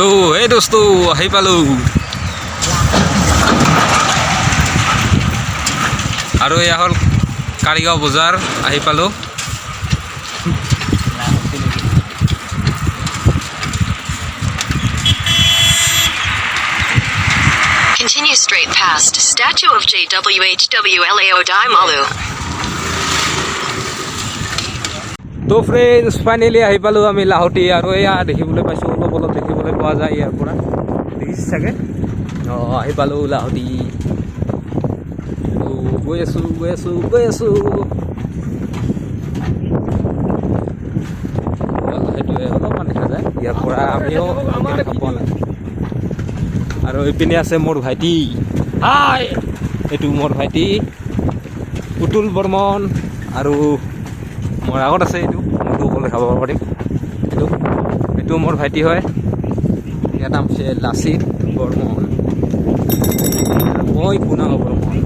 তো এই দোস্ত আহি পালো আৰু এয়া হ'ল কাৰিগাঁও বজাৰ আহি পালো Continue straight past statue of JWHWLAO Daimalu. তো ফ্ৰেণ্ডছ ফাইনেলি আহি পালো আমি লাহটি আৰু এয়া দেখিবলৈ পাইছোঁ অলপ অলপ দেখিবলৈ পোৱা যায় ইয়াৰ পৰা দেখিছে চাগে আহি পালো লাহটি গৈ আছোঁ সেইটোৱে অলপমান দেখা যায় ইয়াৰ পৰা আমিও দেখা পোৱা নাই আৰু এইপিনে আছে মোৰ ভাইটি হাই এইটো মোৰ ভাইটি পুতুল বৰ্মন আৰু মোৰ আগত আছে এইটো মইতো অকলে খাব পাৰিম এইটো মোৰ ভাইটি হয় ইয়াৰ নাম হৈছে লাচিত বৰ্মন মই পুনাও বৰ্মন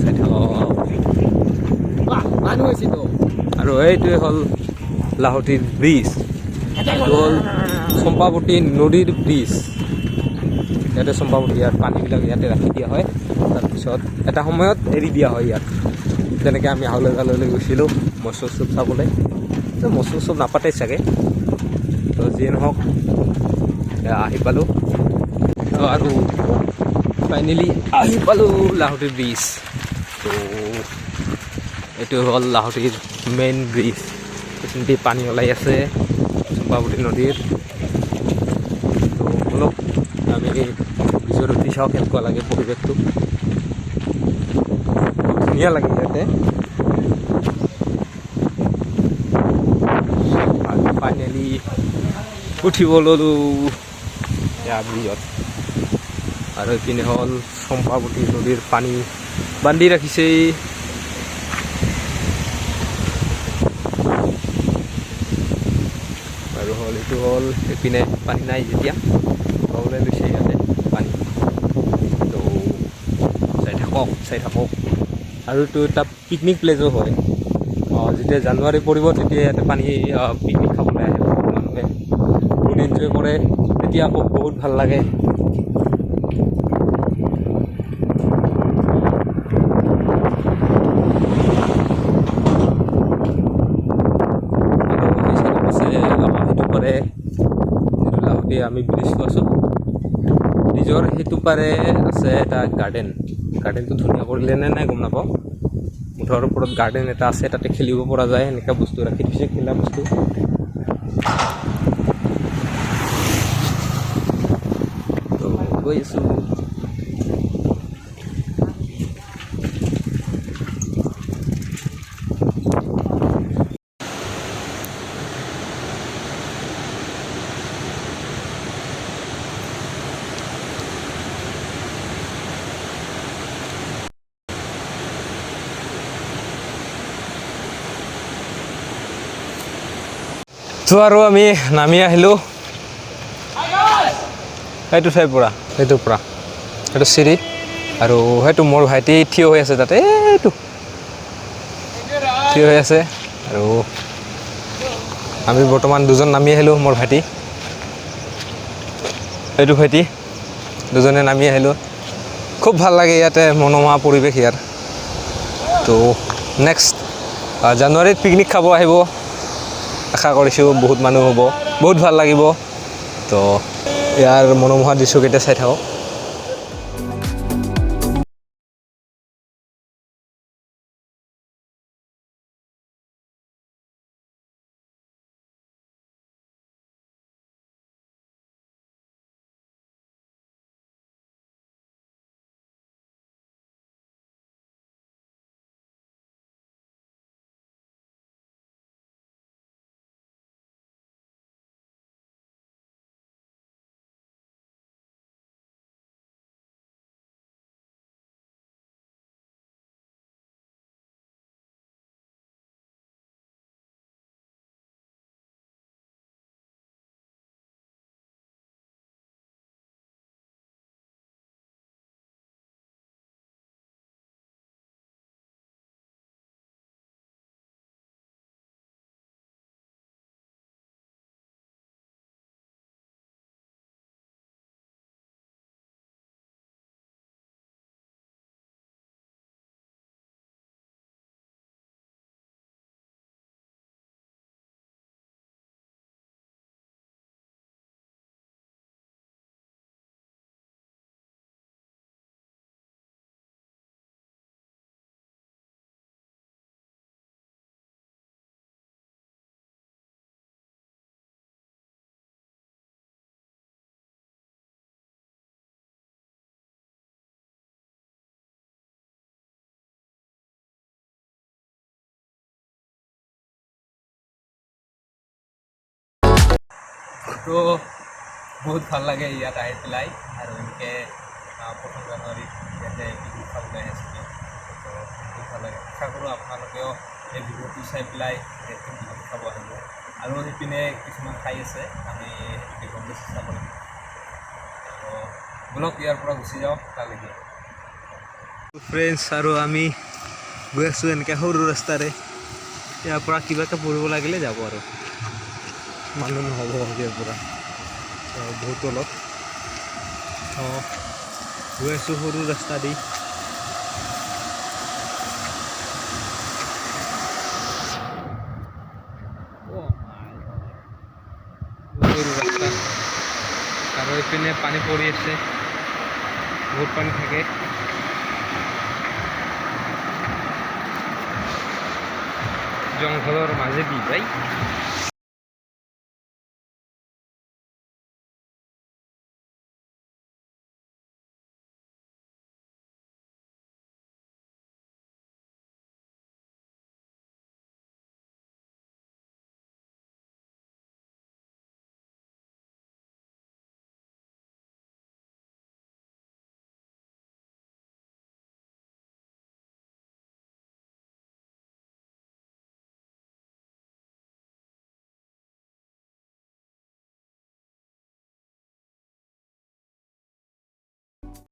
চাই থাকক আৰু এইটোৱে হ'ল লাহটিৰ ব্ৰিজ এইটো হ'ল চম্পাৱতী নদীৰ ব্ৰিজ ইয়াতে চম্পাৱতী ইয়াত পানীবিলাক ইয়াতে ৰাখি দিয়া হয় তাৰপিছত এটা সময়ত এৰি দিয়া হয় ইয়াত যেনেকৈ আমি হাউলে জাললৈ গৈছিলোঁ মৎস্য উৎসৱ চাবলৈ মৎস্য উৎসৱ নাপাতে চাগে তো যিয়ে নহওক আহি পালোঁ আৰু ফাইনেলি আহি পালোঁ লাহটিৰ ব্ৰিজ তো এইটো হ'ল লাহটিৰ মেইন ব্ৰিজ এইখিনিতে পানী ওলাই আছে চম্পাৱতী নদীৰ তো অলপ আমি ব্ৰিজত উঠি চাওঁ কেনেকুৱা লাগে পৰিৱেশটো ধুনীয়া লাগে ইয়াতে ফাইনেলি উঠিব ল'লোঁ এয়া ব্ৰিজত আৰু এইপিনে হ'ল চম্পাৱতী নদীৰ পানী বান্ধি ৰাখিছে আৰু হ'ল এইটো হ'ল এইপিনে পানী নাই যেতিয়া ওলাই লৈছে ইয়াতে পানী তো চাই থাকক আৰু এইটো এটা পিকনিক প্লেচো হয় যেতিয়া জানুৱাৰী পৰিব তেতিয়া ইয়াতে পানী পিকনিক খাবলৈ আহে মানুহে বহুত এনজয় কৰে তেতিয়া আকৌ বহুত ভাল লাগে লাহটি আমি ব্ৰিজটো আছোঁ ব্ৰিজৰ সেইটো পাৰে আছে এটা গাৰ্ডেনটো ধুনীয়া কৰিলে নে নাই গম নাপাওঁ মুঠৰ ওপৰত গাৰ্ডেন এটা আছে তাতে খেলিব পৰা যায় এনেকুৱা বস্তু ৰাখি দিছে খেলা বস্তু তো গৈ আছোঁ তো আৰু আমি নামি আহিলোঁ সেইটো ঠাইৰ পৰা সেইটো চিৰি আৰু সেইটো মোৰ ভাইটি থিয় হৈ আছে তাতে এইটো থিয় হৈ আছে আৰু আমি বৰ্তমান দুজন নামি আহিলোঁ মোৰ ভাইটি এইটো ভাইটি দুজনে নামি আহিলোঁ খুব ভাল লাগে ইয়াতে মনোমোহা পৰিৱেশ ইয়াৰ তো নেক্সট জানুৱাৰীত পিকনিক খাব আহিব আশা কৰিছোঁ বহুত মানুহ হ'ব বহুত ভাল লাগিব তো ইয়াৰ মনোমোহা দৃশ্যকেইটা চাই থাকক তো বহুত ভাল লাগে ইয়াত আহি পেলাই আৰু এনেকৈ 1 জানুৱাৰীত ইয়াতে বিহু খাবলৈ আহিছিলোঁ তো বহুত ভাল লাগে আশা কৰোঁ আপোনালোকেও এই বিহুটো চাই পেলাই বিহু খাব আহিব আৰু সেইপিনে কিছুমান ঠাই আছে আমি সেইটো দেখুৱাবলৈ চেষ্টা কৰিম তো বলক ইয়াৰ পৰা গুচি যাওঁ তালৈকে ফ্ৰেণ্ডছ আৰু আমি গৈ আছোঁ এনেকৈ সৰু ৰাস্তাৰে ইয়াৰ পৰা কিবাকৈ পঢ়িব লাগিলে যাব আৰু মানুহ নহ'ব ইয়াৰ পৰা বহুত তলত গৈ আছোঁ সৰু ৰাস্তা দি সৰু ৰাস্তা আৰু এইপিনে পানী পৰি আছে বহুত পানী থাকে জংঘলৰ মাজেদি যায়